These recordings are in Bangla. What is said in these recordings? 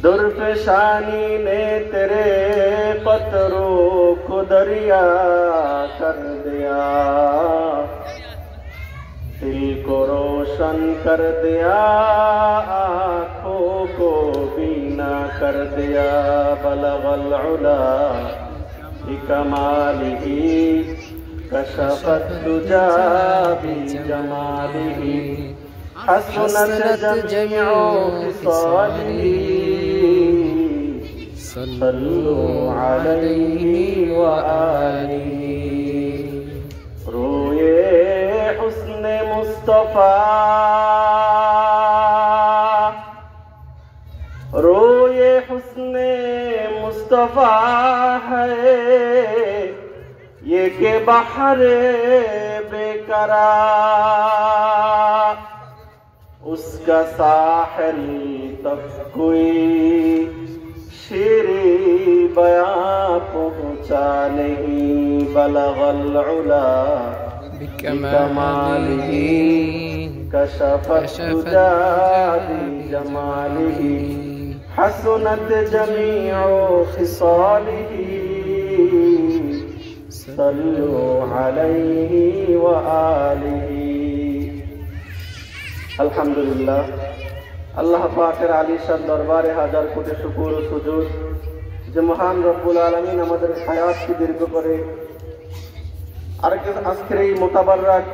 दुर्फेशानी ने तेरे कतरों को दरिया कर दिया, दिल को रोशन कर दिया, आँखों को बीना कर दिया। बलगल उला बिकमालिही कशफत दुजा बिजमालिही हसनत जमीउ खिसालिही सल्लु अलैहि व आलिही। रोए हुस्ने मुस्तफा, रोए हुस्ने मुस्तफा है ये के बहरे बेकरार, उसका साहिल तक कोई शेरे बयां पहुंचा नहीं। बलगल उला बिकमालिही कशफत दुजा बिजमालिही हसनत जमीउ खिसालिही सल्लु अलैहि व आलिही। अल्हम्दुलिल्लाह, अल्लाह पाकेर आलिशान दरबारे हाजार कोटी शुकुर ও সুজুদ যে মহান রব্বুল আলামিন আমাদের হায়াতকে দীর্ঘ করে আজকের এই মোতাবারক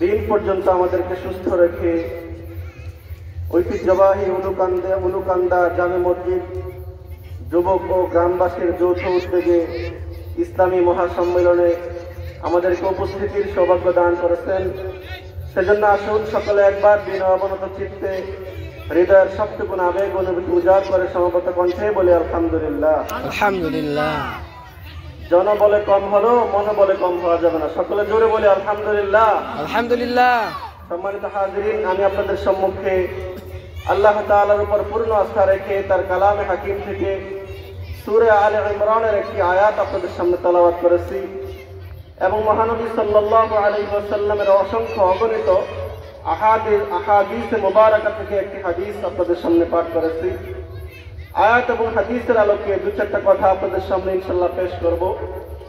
দিন পর্যন্ত আমাদেরকে সুস্থ রেখে ঐতিহ্যবাহী উলুকান্দা জামে মসজিদ যুবক ও গ্রামবাসীর যৌথ উদ্যোগে ইসলামী মহাসম্মেলনে আমাদেরকে উপস্থিতির সৌভাগ্য দান করেছেন। সেজন্য আসুন সকলে একবার বিনয় অবনত চিত্তে হৃদয়ের সবটুকু আবেগ অনুভূতি উজাড় করে সমবেত কণ্ঠে বলে আলহামদুলিল্লাহ। আলহামদুলিল্লাহ। জন বলে কম হলো, মন বলে কম হওয়া যাবে না, সকলে জোরে বলে আলহামদুলিল্লাহ। আলহামদুলিল্লাহ। সম্মানিত হাজিরিন, আমি আপনাদের সম্মুখে আল্লাহ তাআলার উপর পূর্ণ আস্থা রেখে তার কালামে হাকিম থেকে সূরা আলে ইমরানের একটি আয়াত আপনাদের সামনে তেলাওয়াত করেছি এবং মহানবী সাল্লাল্লাহু আলাইহি ওয়াসাল্লামের অসংখ্য অগণিত আহাদিসে মুবারাকা থেকে একটি হাদিস আপনাদের সামনে পাঠ করেছি। আয়াত এবং হাদিসের আলোকে দু চারটা কথা আপনাদের সামনে ইনশাআল্লাহ পেশ করব।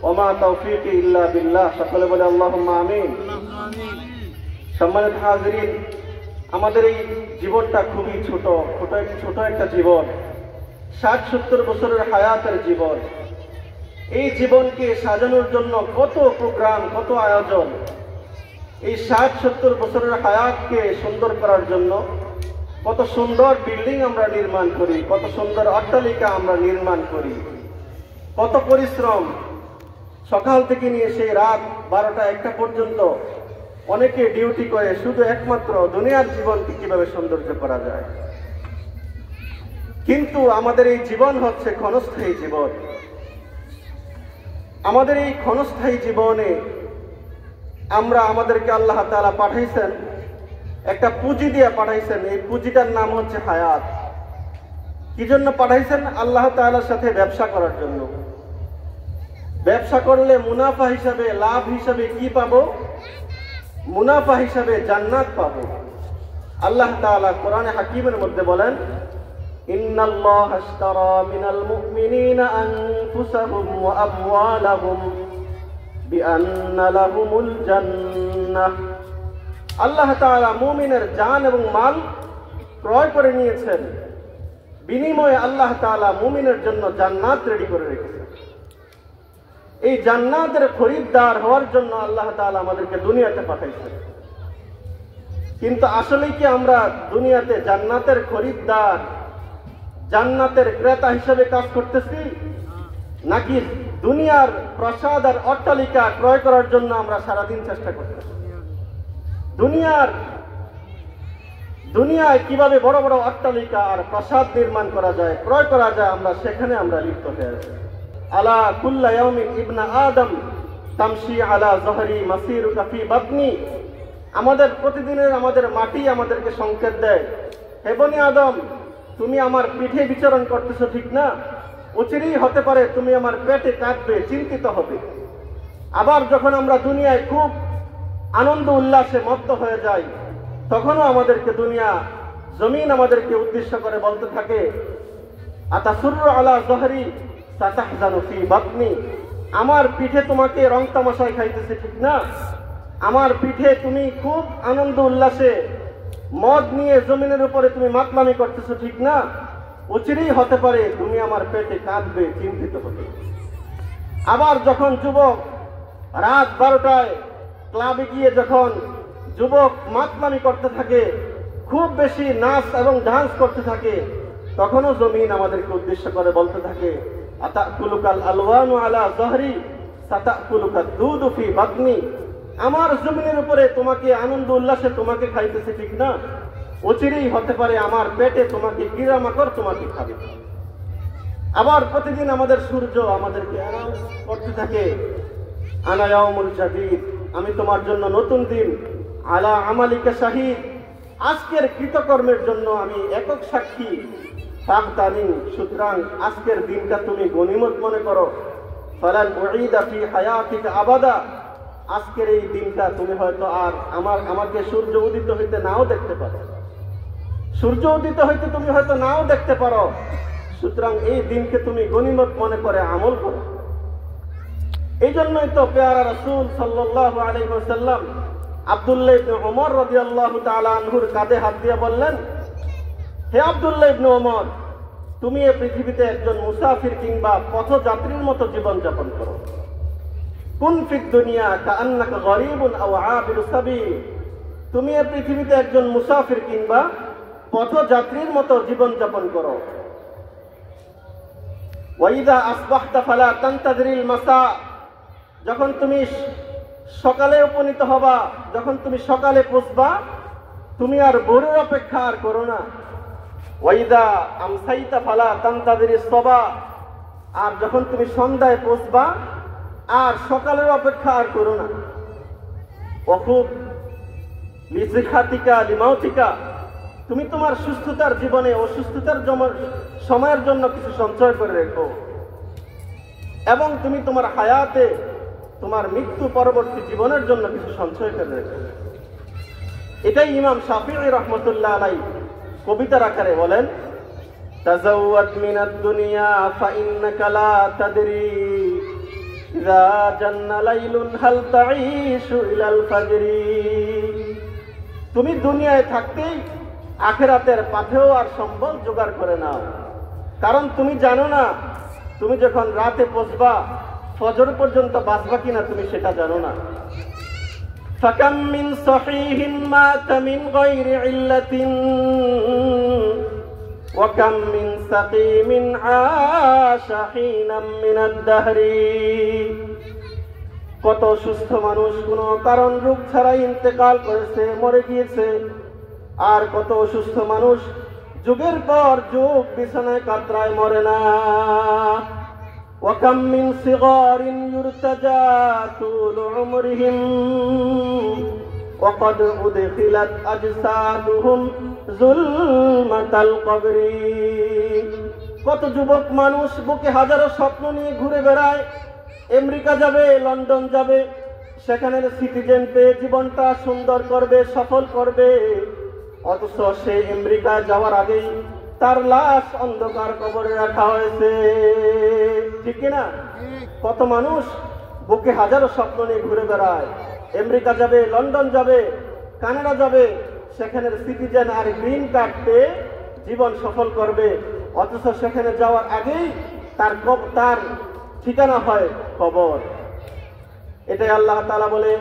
ওমা তাওফীকি ইল্লা বিল্লাহ, সকলে বলে আল্লাহুম্মা আমিন। সম্মানিত হাজিরিন, আমাদের এই জীবনটা খুবই ছোট একটা জীবন, ৬০-৭০ বছরের হায়াতের জীবন। এই জীবনকে সাজানোর জন্য কত প্রোগ্রাম, কত আয়োজন। এই ৬০-৭০ বছরের হায়াতকে সুন্দর করার জন্য কত সুন্দর বিল্ডিং আমরা নির্মাণ করি, কত সুন্দর অট্টালিকা আমরা নির্মাণ করি, কত পরিশ্রম। সকাল থেকে নিয়ে সেই রাত ১২টা-১টা পর্যন্ত অনেকে ডিউটি করে শুধু একমাত্র দুনিয়ার জীবনকে কিভাবে সৌন্দর্য করা যায়। কিন্তু আমাদের এই জীবন হচ্ছে ক্ষণস্থায়ী জীবন। আমাদের এই ক্ষণস্থায়ী জীবনে আমাদেরকে আল্লাহ তাআলা পাঠাইছেন, একটা পুঁজি দিয়ে পাঠাইছেন। এই পুঁজিটার নাম হচ্ছে হায়াত। কি জন্য পাঠাইছেন? আল্লাহ তাআলার সাথে ব্যবসা করার জন্য। ব্যবসা করলে মুনাফা হিসাবে, লাভ হিসাবে কি পাবো? মুনাফা হিসাবে জান্নাত পাবো। আল্লাহ তাআলা কোরআনে হাকিমের মধ্যে বলেন, ইন্নাল্লাহা আশতারা মিনাল মুমিনিনা আনফুসাহুম ওয়া আমওয়ালাহুম বিআন্না লাহুমুল জান্নাহ। আল্লাহ তাআলা মুমিনের জান এবং মাল ক্রয় করে নিয়েছেন, বিনিময়ে আল্লাহ তাআলা মুমিনের জন্য জান্নাত রেডি করে রেখেছেন। এই জান্নাতের খরিদ্দার হওয়ার জন্য আল্লাহ তাআলা আমাদেরকে দুনিয়াতে পাঠাইছেন। কিন্তু আসলে কি আমরা দুনিয়াতে জান্নাতের খরিদ্দার, জান্নাতের ক্রেতা হিসেবে কাজ করতেছি, নাকি দুনিয়ার প্রাসাদ আর অট্টালিকা ক্রয় করার জন্য আমরা সারাদিন চেষ্টা করতেছি? দুনিয়ায় কিভাবে বড় বড় অট্টালিকা আর প্রাসাদ নির্মাণ করা যায়, ক্রয় করা যায়, সেখানে আমরা লিপ্ত হয়ে আছি। আলা কুল্লা ইয়াউমিন ইবনা আদম তামশি আলা যহরি মাসিরুকা ফি বাতনি। আমাদের প্রতিদিনের মাটি আমাদেরকে সংকেত দেয়, হে বনি আদম, তুমি আমার পিঠে বিচরণ করতেছো, ঠিক না? অচিরেই হতে পারে তুমি আমার পেটে কাটবে, চিন্তিত হবে। আবার যখন আমরা দুনিয়ায় খুব আনন্দ উল্লাসে মত্ত হয়ে যাই, তখনও আমাদেরকে দুনিয়া জমিন আমাদেরকে উদ্দেশ্য করে বলতে থাকে, আতাসুররু আলা যহরি সাতাহজানু ফি বাতনি, আমার পিঠে তোমাকে রং তামাশায় খাইতেছে, ঠিক না? আমার পিঠে তুমি খুব আনন্দ উল্লাসে মদ নিয়ে জমিনের উপরে তুমি মাতলামি করতেছো, ঠিক না? অচিরেই হতে পারে তুমি আমার পেটে কাঁদবে, চিন্তিত হবে। আবার যখন যুবক রাত 12টায় ক্লাবে গিয়ে যখন যুবক মাতলামি করতে থাকে, খুব বেশি নাচ এবং ডান্স করতে থাকে, তখনও জমিন আমাদেরকে উদ্দেশ্য করে বলতে থাকে, আতাকুলুকাল আলওয়ানু আলা যহরি সাতাকুলুকাদ দুদু ফি বাতনি, আমার জমিনের উপরে তোমাকে আনন্দ উল্লাসে তোমাকে খাইতেছে, ঠিক না? অচিরেই হতে পারে আমার পেটে তোমাকে কিরামাকড় তোমাকে খাবে। আবার প্রতিদিন আমাদের সূর্য আমাদেরকে অ্যানাউন্স করতে থাকে, আনা ইয়াউমুল জাদীদ, আমি তোমার জন্য নতুন দিন, আলা আমালিকা শাহিদ, আজকের কৃতকর্মের জন্য আমি একক সাক্ষী, ফাগতানিন, সুতরাং আজকের দিনটা তুমি গনিমত মনে করো, ফালান উঈদা ফি হায়াতিকা আবাদা, আজকের এই দিনটা তুমি হয়তো আর আমাকে সূর্য উদিত হইতে নাও দেখতে পারো, সূর্য উদিত হইতে তুমি হয়তো নাও দেখতে পারো, সুতরাং এই দিনকে তুমি গনিমত মনে করে আমল করো। এই জন্যই তো পেয়ারা রাসূল সাল্লাল্লাহু আলাইহি ওয়াসাল্লাম আব্দুল্লাহ ইবনে ওমর রাদিয়াল্লাহু তাআলা আনহুর কাঁধে হাত দিয়ে বললেন, হে আব্দুল্লাহ ইবনে ওমর, তুমি এই পৃথিবীতে একজন মুসাফির কিংবা পথযাত্রীর মতো জীবন যাপন করো। কুন ফিদ দুনিয়া কাআন্নাকা গরীবুন আও আবিরু সাবিল, তুমি এই পৃথিবীতে একজন মুসাফির কিংবা পথযাত্রীর মতো জীবন যাপন করো। ওয়াইদা আসবাহতা ফালা তানতাযিরিল মাসা, যখন তুমি সকালে উপনীত হবা, যখন তুমি সকালে পৌঁছবা, তুমি আর ভোরের অপেক্ষা আর করো না। ওয়াইদা আমসাইতা ফালা তানতাযিরিস সাবা, আর যখন তুমি সন্ধ্যায় পৌঁছবা আর সকালের অপেক্ষা আর করো না। ওয়াকুব লিসিহাতিকা লিমাউতিকা, তুমি তোমার সুস্থতার জীবনে অসুস্থতার সময়ের জন্য কিছু সঞ্চয় করে রেখো, এবং তুমি তোমার হায়াতে তোমার মৃত্যু পরবর্তী জীবনের জন্য কিছু সঞ্চয় করে রেখো। এটাই ইমাম শাফিঈ রাহমাতুল্লাহ আলাইহি কবিতার আকারে বলেন, তাজাওয়াদ মিনাদ দুনিয়া ফাইন্নাকা লা তাদরি ইযা জান্না লাইলুন হাল তাঈশু ইলাল ফাজরি, তুমি দুনিয়ায় থাকতেই আখিরাতের পাথেও আর সম্বল জোগাড় করে নাও, কারণ তুমি জানো না তুমি যখন রাতে পৌঁছবা ফজর পর্যন্ত বাঁচবা কিনা তুমি সেটা জানো না। ফাকাম মিন সহিহিন মাতা মিন গায়রি ইল্লাতিন ওয়া কাম মিন সাকিমিন আশা হিনাম মিনাদ দাহরি, কত সুস্থ মানুষ কোনো কারণ রোগ ছাড়াই ইন্তেকাল করেছে, মরে গিয়েছে, আর কত অসুস্থ মানুষ যুগের পর যুগ বিছানায় কাতরায় মরে না। ওয়াকাম মিন সিগারিন ইউরতাজা তুলু উমরিহিম ওয়াকাদ উদখিলাত আজসাদুহুম যুলমাতাল কবরি, কত যুবক মানুষ বুকে হাজারো স্বপ্ন নিয়ে ঘুরে বেড়ায়, আমেরিকা যাবে, লন্ডন যাবে, সেখানের সিটিজেন পেয়ে জীবনটা সুন্দর করবে, সফল করবে, অথচ সে আমেরিকা যাওয়ার আগেই তার লাশ অন্ধকার কবরে রাখা হয়েছে, ঠিক না? কত মানুষ বুকে হাজারো স্বপ্ন নিয়ে ঘুরে বেড়ায়, আমেরিকা যাবে, লন্ডন যাবে, কানাডা যাবে, সেখানের সিটিজেন আর গ্রিন কার্ড পেয়ে জীবন সফল করবে, অথচ সেখানে যাওয়ার আগেই তার ঠিকানা হয় কবর। এটাই আল্লাহ তাআলা বলে,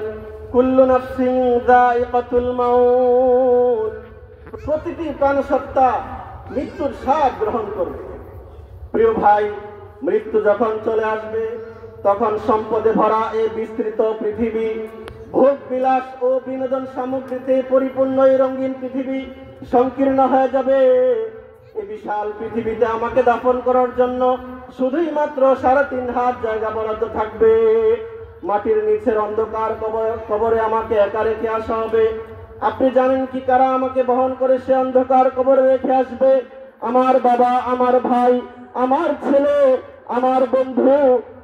কুল্লু নাফসিন যায়িকাতুল মাউত, প্রতিটি প্রাণসত্তা মৃত্যুর স্বাদ গ্রহণ করবে। প্রিয় ভাই, মৃত্যু যখন চলে আসবে তখন সম্পদে ভরা এই বিস্তৃত পৃথিবী, ভোগ বিলাস ও বিনোদন সামগ্রীতে পরিপূর্ণ এই রঙিন পৃথিবী সংকীর্ণ হয়ে যাবে। এই বিশাল পৃথিবীতে আমাকে দাফন করার জন্য শুধুই মাত্র 3.5 হাত জায়গা বরাদ্দ থাকবে। মাটির নিচের অন্ধকার কবরে আমাকে একা রেখে আসা হবে। আপনি জানেন কি কারা আমাকে বহন করে সে অন্ধকার কবরে রেখে আসবে? আমার বাবা, আমার ভাই, আমার ছেলে, আমার বন্ধু,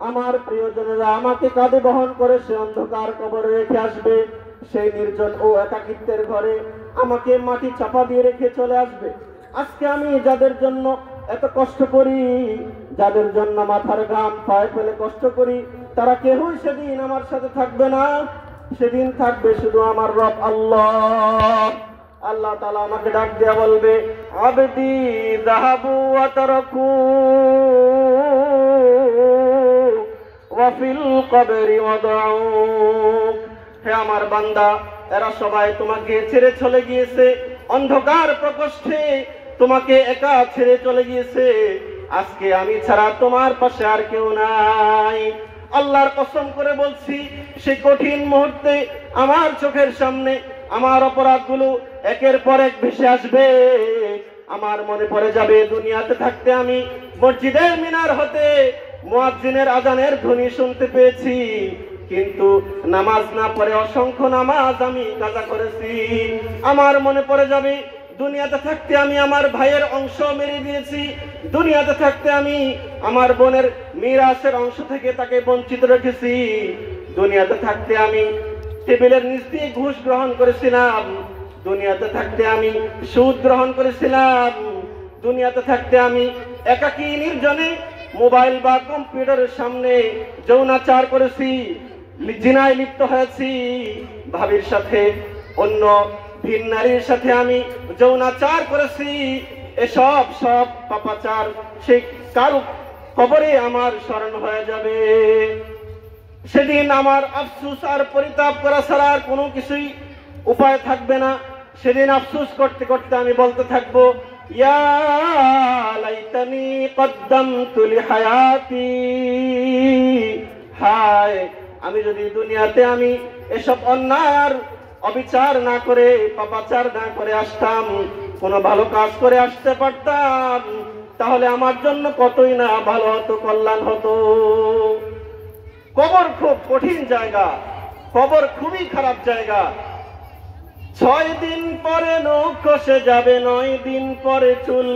আমার প্রিয়জনেরা আমাকে কাঁধে বহন করে সে অন্ধকার কবরে রেখে আসবে। সেই নির্জন ও একাকিত্বের ঘরে আমাকে মাটি চাপা দিয়ে রেখে চলে আসবে। আজকে আমি যাদের জন্য এত কষ্ট করি, যাদের জন্য মাথার ঘাম পায়ে ফেলে কষ্ট করি, তারা কেউই সেদিন আমার সাথে থাকবে না। সেদিন থাকবে শুধু আমার রব আল্লাহ। আল্লাহ তাআলা আমাকে ডাক দিয়া বলবে, আবদি যাহাবু ওয়া তারাকু ওয়া ফিল কবরি ওয়াদাউ। হে আমার বান্দা, এরা সবাই তোমাকে ছেড়ে চলে গিয়েছে, অন্ধকার প্রকোষ্ঠে তোমাকে একা ছেড়ে চলে গিয়েছে। আজকে আমি ছাড়া তোমার পাশে আর কেউ নাই। আল্লাহর কসম করে বলছি, সেই কঠিন মুহূর্তে আমার চোখের সামনে আমার অপরাধগুলো একের পর এক ভেসে আসবে। আমার মনে পড়ে যাবে, দুনিয়াতে থাকতে আমি মসজিদের মিনার হতে মুয়াজ্জিনের আজানের ধ্বনি শুনতে পেয়েছি, কিন্তু নামাজ না পড়ে অসংখ্য নামাজ আমি কাজা করেছি। আমার মনে পড়ে যাবে, দুনিয়াতে থাকতে আমি আমার ভাইয়ের অংশ মেরে দিয়েছি। দুনিয়াতে থাকতে আমি আমার বোনের মিরাসের অংশ থেকে তাকে বঞ্চিত রেখেছি। দুনিয়াতে থাকতে আমি টেবিলের নিচ দিয়ে ঘুষ গ্রহণ করেছিলাম। দুনিয়াতে থাকতে আমি সুদ গ্রহণ করেছিলাম। দুনিয়াতে থাকতে আমি একাকী নির্জনে মোবাইল বা কম্পিউটারের সামনে যৌনাচার করেছি, জিনায় লিপ্ত হয়েছি। ভাবির সাথে, অন্য ভিন নারীর সাথে আমি যৌনাচার করেছি। এসব সব পাপাচার সেই কাল কবরে আমার স্মরণ হয়ে যাবে। সেদিন আমার আফসোস আর পরিতাপ করা ছাড়া আর কোনো কিছুই উপায় থাকবে না। সেদিন আফসোস করতে করতে আমি বলতে থাকবো, ইয়া লাইতানি কদ্দামতু লিহায়াতি। হায়, আমি যদি দুনিয়াতে আমি এসব অন্যায় অবিচার না করে, পাপাচার না করে আসতাম, কোনো ভালো কাজ করে আসতে পারতাম, তাহলে আমার জন্য কতই না ভালো হতো, কল্যাণ হতো। কবর খুব কঠিন জায়গা, কবর খুবই খারাপ জায়গা। 6 দিন পরে নখ খসে যাবে, 9 দিন পরে চুল।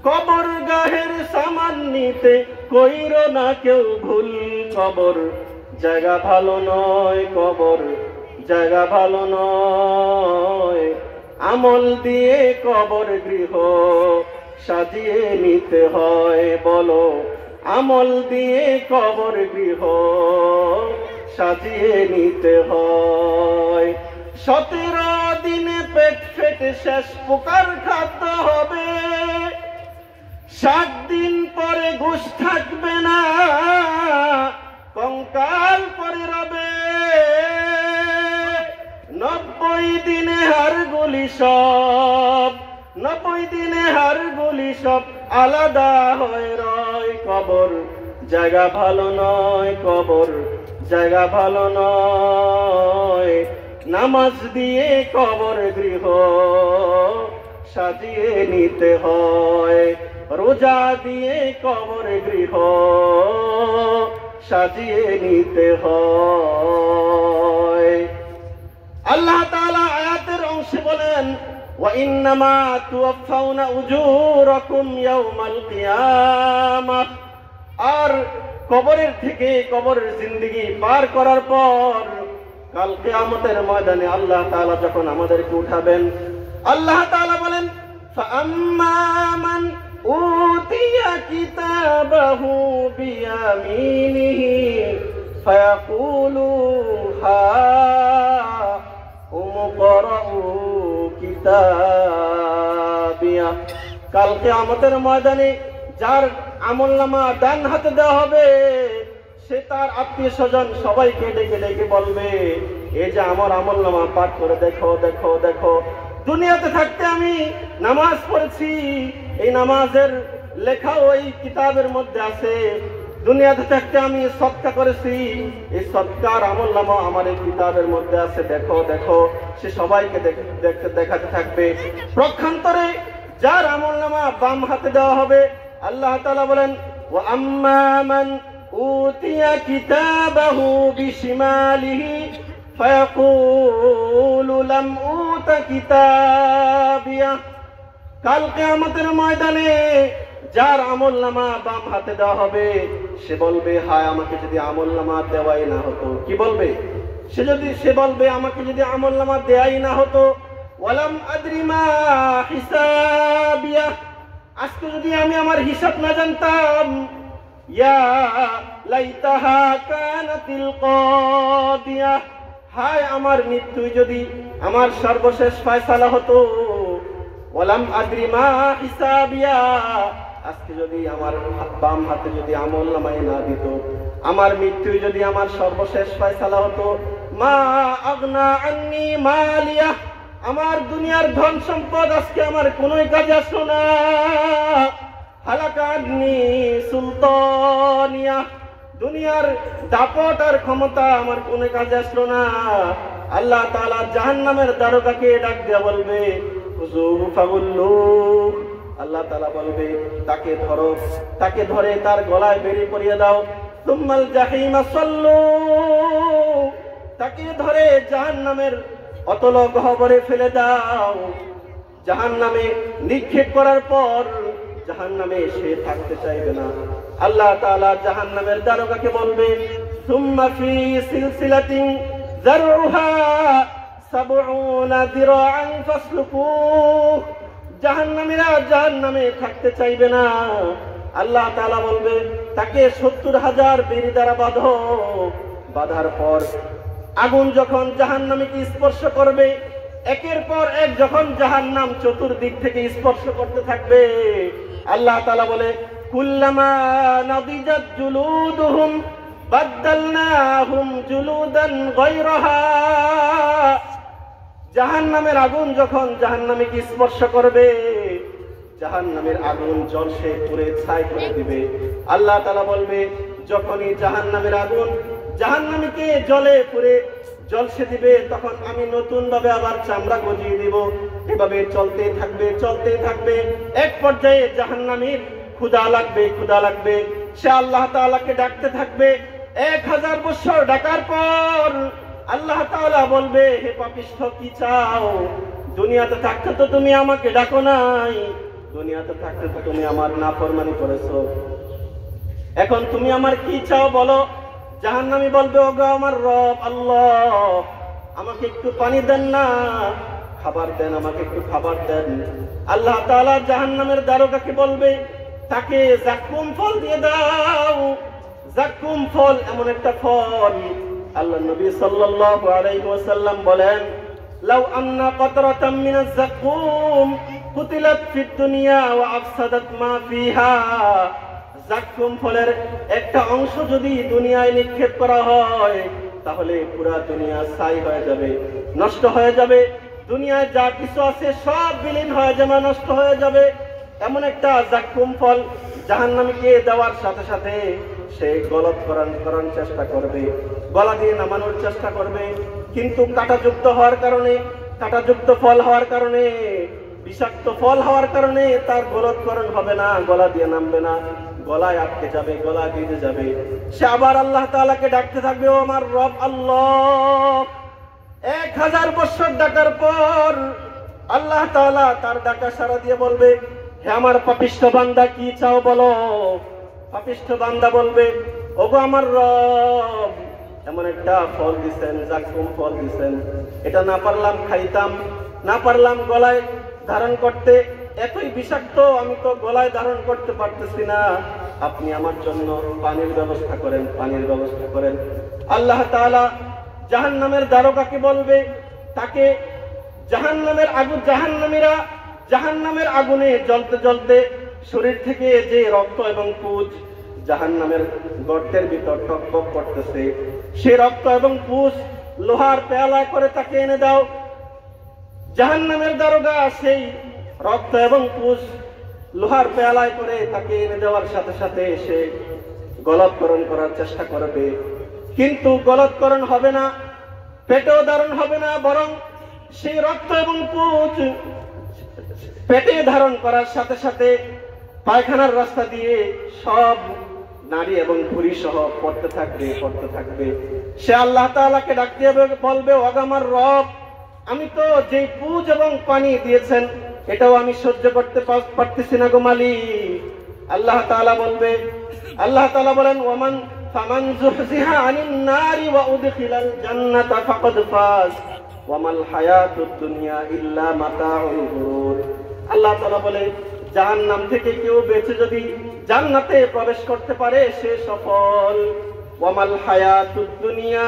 কবর গাহের সামান নিতে কইরো না কেউ ভুল। কবর জায়গা ভালো নয়, কবর জায়গা ভালো নয়। আমল দিয়ে কবর গৃহ সাজিয়ে নিতে হয়, বলো আমল দিয়ে কবর গৃহ সাজিয়ে নিতে হয়। 17 দিনে পেট ফেটে শেষ পোকার খাদ্য হবে। 60 দিন পরে ঘুষ থাকবে না, কঙ্কাল পরে রবে। 90 দিনে হাড়গুলি সব, 90 দিনে হাড়গুলি সব আলাদা হয়ে রয়। কবর জায়গা ভালো নয়, কবর জায়গা ভালো নয়। নামাজ দিয়ে কবর গৃহ সাজিয়ে নিতে হয়, রোজা দিয়ে কবর গৃহ সাজিয়ে নিতে হয়। আল্লাহ তাআলা আয়াতের অংশে বলেন, ওয়া ইন্নামা তুওয়াফাউনা উজুরাকুম ইয়াউমাল কিয়ামাহ। আর কবরের থেকে, কবরের জিন্দেগি পার করার পর কাল কিয়ামতের ময়দানে আল্লাহ তাআলা যখন আমাদেরকে উঠাবেন, আল্লাহ তাআলা বলেন, ফাআম্মা মান উতিয়া কিতাবাহু বিয়ামিনিহি ফায়াকুলু হা উমকরাউ কিতাবিয়া। কাল কিয়ামতের ময়দানে যার আমলনামা ডান হাতে দেওয়া হবে, সে তার আত্মীয় স্বজন সবাইকে ডেকে ডেকে বলবে, এই যে আমার আমলনামা পাঠ করে দেখো দেখো দেখো। দুনিয়াতে থাকতে আমি নামাজ পড়েছি, এই নামাজের লেখা ওই কিতাবের মধ্যে আছে। দুনিয়াতে থাকতে আমি সদকা করেছি, এই সদকার আমলনামা আমার এই কিতাবের মধ্যে আছে, দেখো দেখো। সে সবাইকে দেখাতে থাকবে। পক্ষান্তরে যার আমলনামা বাম হাতে দেওয়া হবে, আল্লাহ তাআলা বলেন, ওয়া আম্মা মান উতিয়া কিতাবাহু বিশিমালিহি ফায়াকুলু লাম উতা কিতাবিয়া। কাল কিয়ামতের ময়দানে যার আমলনামা বাম হাতে দেওয়া হবে, সে বলবে, হায় আমাকে যদি আমলনামা দেওয়াই না হতো। কি বলবে? সে বলবে আমাকে যদি আমলনামা দেয়াই না হতো, ওয়ালাম আদরি মা হিসাবিয়া, আজকে যদি আমি আমার হিসাব না জানতাম, ইয়া লাইতাহা কানাতিল কাদিয়া, হায় আমার মৃত্যু যদি আমার সর্বশেষ ফয়সালা হতো। ওয়ালাম আদরি মা হিসাবিয়া, আজকে যদি আমার বাম হাতে যদি আমলনামায় না দিত, আমার মৃত্যু যদি আমার সর্বশেষ ফয়সালা হতো। মা আগনা আন্নি মালিয়া, আমার দুনিয়ার ধন সম্পদ আজকে আমার কোনোই কাজে আসলো না। হালাকা আন্নি সুলতানিয়া, দুনিয়ার দাপট আর ক্ষমতা আমার কোনো কাজে আসলো না। আল্লাহ তাআলা জাহান্নামের দারোগাকে ডাক দিয়ে বলবে, খুযুহু ফাগুল্লুহ, আল্লাহ তাআলা বলবে তাকে ধরো, তাকে ধরে তার গলায় বেড়ি পরিয়ে দাও। সুম্মাল জাহিমা সাল্লু, তাকে ধরে জাহান্নামের অতল গহ্বরে ফেলে দাও। জাহান্নামে নিক্ষেপ করার পর জাহান্নামে সে থাকতে চাইবে না। আল্লাহ তাআলা জাহান্নামের দারোগাকে বলবে, সুম্মা ফি সিলসিলাতিন যারউহা সাবউনা দিরাআন ফাসলুকুহ, জাহান্নামীরা জাহান্নামে থাকতে চাইবে না। আল্লাহ তাআলা বলবে তাকে 70,000 বেড়ি দ্বারা বাঁধো। বাঁধার পর আগুন যখন জাহান্নামীকে স্পর্শ করবে, একের পর এক যখন জাহান্নাম চতুর্দিক থেকে স্পর্শ করতে থাকবে, আল্লাহ তাআলা বলে, কুল্লামা নাদিজাত জুলুদুহুম বাদদালনাহুম জুলুদান গায়রাহা, জাহান্নামের আগুন যখন জাহান্নামীকে স্পর্শ করবে, জাহান্নামের আগুন জ্বলসে পুড়ে ছাই করে দিবে। আল্লাহ তাআলা বলবে যখনই জাহান্নামের আগুন জাহান্নামীকে জ্বলে পুড়ে জ্বলসে দিবে, তখন আমি নতুন ভাবে আবার চামড়া গজিয়ে দিব। এভাবে চলতে থাকবে। এক পর্যায়ে জাহান্নামীর ক্ষুধা লাগবে, সে আল্লাহ তাআলাকে ডাকতে থাকবে। 1000 বছর ডাকার পর আল্লাহ তাআলা বলবে, হে পাপিষ্ঠ কি চাও? দুনিয়াতে থাকতে তো তুমি আমাকে ডাকো নাই, দুনিয়াতে থাকতে তো তুমি আমার নাফরমানি করেছো, এখন তুমি আমার কি চাও বলো? জাহান্নামী বলবে, ওগো আমার রব আল্লাহ, আমাকে একটু পানি দেন না, খাবার দেন, আমাকে একটু খাবার দেন। আল্লাহ তাআলা জাহান্নামের দারোগাকে বলবে তাকে যাকুম ফল দিয়ে দাও। যাকুম ফল এমন একটা ফল, আল্লাহ নবী সাল্লাল্লাহু আলাইহি ওয়াসাল্লাম বলেন, লাউ আন্না কাতরাতাম মিনাজ যাকুম কুতিলাত ফিদ দুনিয়া ওয়া আফসাদাত মা ফিহা, যাকুম ফলের একটা অংশ যদি দুনিয়ায় নিক্ষেপ করা হয়, তাহলে পুরা দুনিয়া ছাই হয়ে যাবে, নষ্ট হয়ে যাবে। দুনিয়ায় যা কিছু আছে সব বিলীন হয়ে যাবে, নষ্ট হয়ে যাবে। এমন একটা যাকুম ফল জাহান্নামীকে দেওয়ার সাথে সাথে সে গলত করার চেষ্টা করবে, গলা দিয়ে নামানোর চেষ্টা করবে, কিন্তু কাঁটাযুক্ত ফল হওয়ার কারণে, বিষাক্ত ফল হওয়ার কারণে তার গলৎকরণ হবে না, গলা দিয়ে নামবে না, গলায় আটকে যাবে, গলা ভিজে যাবে। সে আবার আল্লাহ তাআলাকে ডাকতে থাকবে, ও আমার রব আল্লাহ। 1000 বছর ডাকার পর আল্লাহ তাআলা তার ডাকা সাড়া দিয়ে বলবে, হে আমার পাপিষ্ঠ বান্দা কি চাও বলো? পাপিষ্ঠ বান্দা বলবে, ওগো আমার রব, এমন একটা ফল দিছেন, যাকুম ফল দিছেন, এটা না পারলাম খাইতাম, না পারলাম গলায় ধারণ করতে, এতই বিষাক্ত, আমি তো গলায় ধারণ করতে পারতেছি না, আপনি আমার জন্য পানির ব্যবস্থা করেন। আল্লাহ তাআলা জাহান্নামের দারোগাকে বলবে, তাকে জাহান্নামীরা জাহান্নামের আগুনে জ্বলতে শরীর থেকে যে রক্ত এবং পুঁজ জাহান্নামের গর্তের ভিতর টকবক করতেছে, সে রক্ত এবং পুঁজ লোহার পেয়ালায় করে তাকে এনে দাও। জাহান্নামের দারোগা সেই রক্ত এবং পুঁজ লোহার পেয়ালায় করে তাকে এনে দেওয়ার সাথে সাথে সে গলৎকরণ করার চেষ্টা করবে, কিন্তু গলৎকরণ হবে না, পেটেও ধারণ হবে না, বরং সেই রক্ত এবং পুঁজ পেটে ধারণ করার সাথে সাথে পায়খানার রাস্তা দিয়ে সব নারী এবং ভুঁড়ি সহ পড়তে থাকবে। সে আল্লাহ তাআলাকে ডাক দিয়ে বলবে, ওগো আমার রব, আমি তো যে পুঁজ এবং পানি দিয়েছেন এটাও আমি সহ্য করতে পারতেছি না গো মালিক। আল্লাহ তাআলা বলেন, ওয়ামান ফামান যুহজিহা আনিন নারি ওয়া উদখিলাল জান্নাতা ফাকাদ ফাজ ওয়া মাল হায়াতুদ দুনিয়া ইল্লা মাতাউল গুরুর। আল্লাহ তাআলা বলে, জাহান্নাম থেকে কেউ বেঁচে যদি জান্নাতে প্রবেশ করতে পারে সে সফল। ওয়া মাল হায়াতুদ দুনিয়া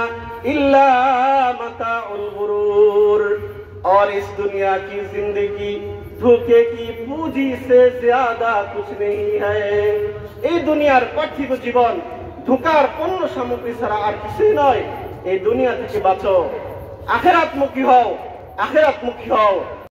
इल्ला मताउल गुरूर, और इस दुनिया की जिंदगी धोखे की पूंजी से ज्यादा कुछ नहीं है। এই দুনিয়ার পার্থিব জীবন ধোঁকার পণ্য সামগ্রী ছাড়া আর কিছুই নয়। এই দুনিয়া থেকে বাঁচো, আখিরাতমুখী হও, আখিরাতমুখী হও।